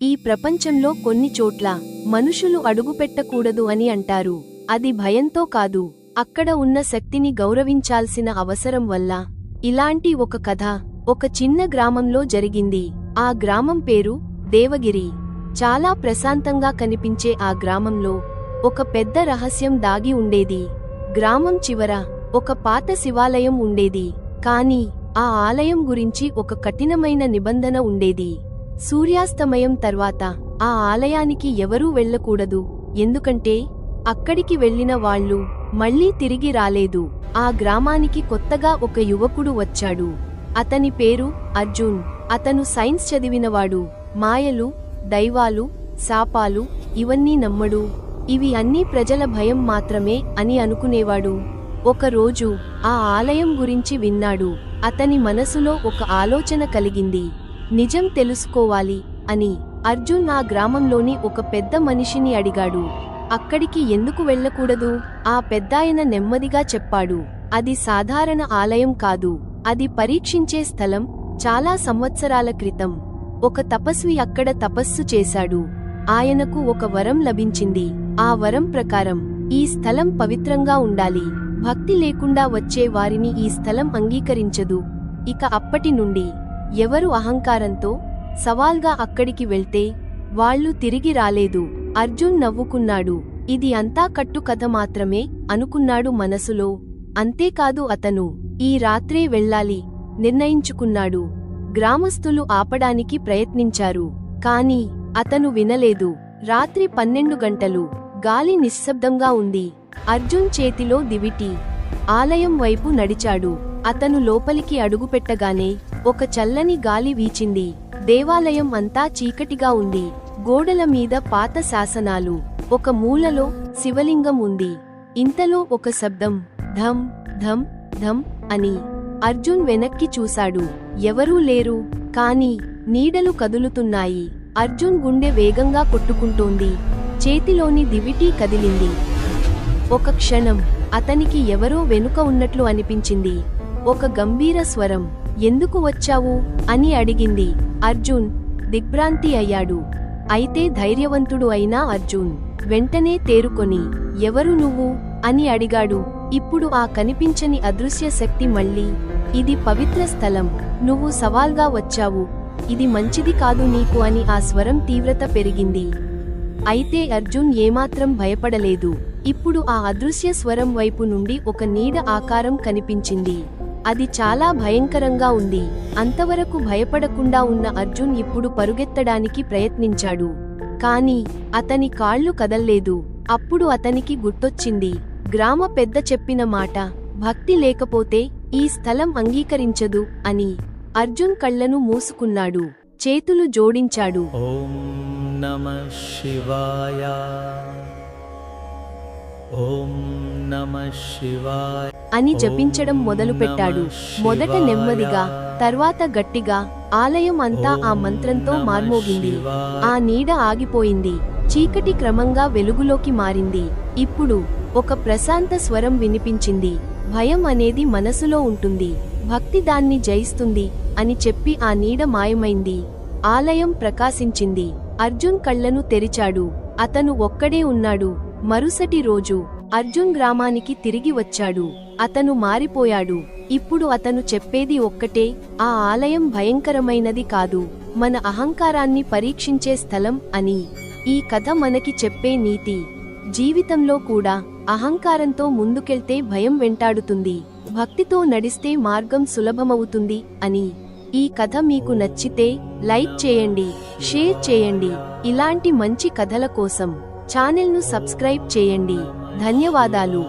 ఈ ప్రపంచంలో కొన్ని చోట్ల మనుషులు అడుగుపెట్టకూడదు అని అంటారు. అది భయంతో కాదు, అక్కడ ఉన్న శక్తిని గౌరవించాల్సిన అవసరం వల్ల. ఇలాంటి ఒక కథ ఒక చిన్న గ్రామంలో జరిగింది. ఆ గ్రామం పేరు దేవగిరి. చాలా ప్రశాంతంగా కనిపించే ఆ గ్రామంలో ఒక పెద్ద రహస్యం దాగి ఉండేది. గ్రామం చివర ఒక పాత శివాలయం ఉండేది, కాని ఆ ఆలయం గురించి ఒక కఠినమైన నిబంధన ఉండేది. సూర్యాస్తమయం తర్వాత ఆ ఆలయానికి ఎవరూ వెళ్ళకూడదు, ఎందుకంటే అక్కడికి వెళ్లిన వాళ్ళు మళ్లీ తిరిగి రాలేదు. ఆ గ్రామానికి కొత్తగా ఒక యువకుడు వచ్చాడు. అతని పేరు అర్జున్. అతను సైన్స్ చదివినవాడు. మాయలు, దైవాలు, శాపాలు ఇవన్నీ నమ్మడు. ఇవి అన్నీ ప్రజల భయం మాత్రమే అని అనుకునేవాడు. ఒకరోజు ఆ ఆలయం గురించి విన్నాడు. అతని మనసులో ఒక ఆలోచన కలిగింది, నిజం తెలుసుకోవాలి అని. అర్జున్ ఆ గ్రామంలోని ఒక పెద్ద మనిషిని అడిగాడు, అక్కడికి ఎందుకు వెళ్ళకూడదు? ఆ పెద్దాయన నెమ్మదిగా చెప్పాడు, అది సాధారణ ఆలయం కాదు, అది పరీక్షించే స్థలం. చాలా సంవత్సరాల క్రితం ఒక తపస్వి అక్కడ తపస్సు చేశాడు. ఆయనకు ఒక వరం లభించింది. ఆ వరం ప్రకారం ఈ స్థలం పవిత్రంగా ఉండాలి. భక్తి లేకుండా వచ్చే వారిని ఈ స్థలం అంగీకరించదు. ఇక అప్పటి నుండి ఎవరు అహంకారంతో సవాల్గా అక్కడికి వెళ్తే వాళ్ళు తిరిగి రాలేదు. అర్జున్ నవ్వుకున్నాడు. ఇది అంతా కట్టుకథ మాత్రమే అనుకున్నాడు మనసులో. అంతేకాదు, అతను ఈ రాత్రే వెళ్ళాలి నిర్ణయించుకున్నాడు. గ్రామస్తులు ఆపడానికి ప్రయత్నించారు, కాని అతను వినలేదు. రాత్రి 12 గంటలు. గాలి నిశ్శబ్దంగా ఉంది. అర్జున్ చేతిలో దివిటి ఆలయం వైపు నడిచాడు. అతను లోపలికి అడుగుపెట్టగానే ఒక చల్లని గాలి వీచింది. దేవాలయం అంతా చీకటిగా ఉంది. గోడల మీద పాత శాసనాలు. ఒక మూలలో శివలింగం ఉంది. ఇంతలో ఒక శబ్దం, ధం ధం ధం అని. అర్జున్ వెనక్కి చూశాడు. ఎవరూ లేరు, కాని నీడలు కదులుతున్నాయి. అర్జున్ గుండె వేగంగా కొట్టుకుంటోంది. చేతిలోని దివిటీ కదిలింది. ఒక క్షణం అతనికి ఎవరో వెనుక ఉన్నట్లు అనిపించింది. ఒక గంభీర స్వరం, ఎందుకు వచ్చావు అని అడిగింది. అర్జున్ దిగ్భ్రాంతి అయ్యాడు. అయితే ధైర్యవంతుడు అయినా అర్జున్ వెంటనే తేరుకొని, ఎవరు నువ్వు అని అడిగాడు. ఇప్పుడు ఆ కనిపించని అదృశ్య శక్తి మళ్ళీ, ఇది పవిత్ర స్థలం, నువ్వు సవాల్గా వచ్చావు, ఇది మంచిది కాదు నీకు అని. ఆ స్వరం తీవ్రత పెరిగింది. అయితే అర్జున్ ఏమాత్రం భయపడలేదు. ఇప్పుడు ఆ అదృశ్య స్వరం వైపు నుండి ఒక నీడ ఆకారం కనిపించింది. అది చాలా భయంకరంగా ఉంది. అంతవరకు భయపడకుండా ఉన్న అర్జున్ ఇప్పుడు పరుగెత్తడానికి ప్రయత్నించాడు, కాని అతని కాళ్ళు కదల్లేదు. అప్పుడు అతనికి గుర్తొచ్చింది, గ్రామ పెద్ద చెప్పిన మాట, భక్తి లేకపోతే ఈ స్థలం అంగీకరించదు అని. అర్జున్ కళ్లను మూసుకున్నాడు, చేతులు జోడించాడు. ఓం నమః శివాయ, ఓం నమః శివాయ అని జపించడం మొదలుపెట్టాడు. మొదట నెమ్మదిగా, తర్వాత గట్టిగా. ఆలయం అంతా ఆ మంత్రంతో మార్మోగింది. ఆ నీడ ఆగిపోయింది. చీకటి క్రమంగా వెలుగులోకి మారింది. ఇప్పుడు ఒక ప్రశాంత స్వరం వినిపించింది, భయం అనేది మనసులో ఉంటుంది, భక్తి దాన్ని జయిస్తుంది అని చెప్పి ఆ నీడ మాయమైంది. ఆలయం ప్రకాశించింది. అర్జున్ కళ్లను తెరిచాడు. అతను ఒక్కడే ఉన్నాడు. మరుసటి రోజు అర్జున్ గ్రామానికి తిరిగి వచ్చాడు. అతను మారిపోయాడు. ఇప్పుడు అతను చెప్పేది ఒక్కటే, ఆ ఆలయం భయంకరమైనది కాదు, మన అహంకారాన్ని పరీక్షించే స్థలం అని. ఈ కథ మనకి చెప్పే నీతి, జీవితంలో కూడా అహంకారంతో ముందుకెళ్తే భయం వెంటాడుతుంది, భక్తితో నడిస్తే మార్గం సులభమవుతుంది అని. ఈ కథ మీకు నచ్చితే లైక్ చేయండి, షేర్ చేయండి. ఇలాంటి మంచి కథల కోసం ఛానెల్ను సబ్స్క్రైబ్ చేయండి. ధన్యవాదాలు.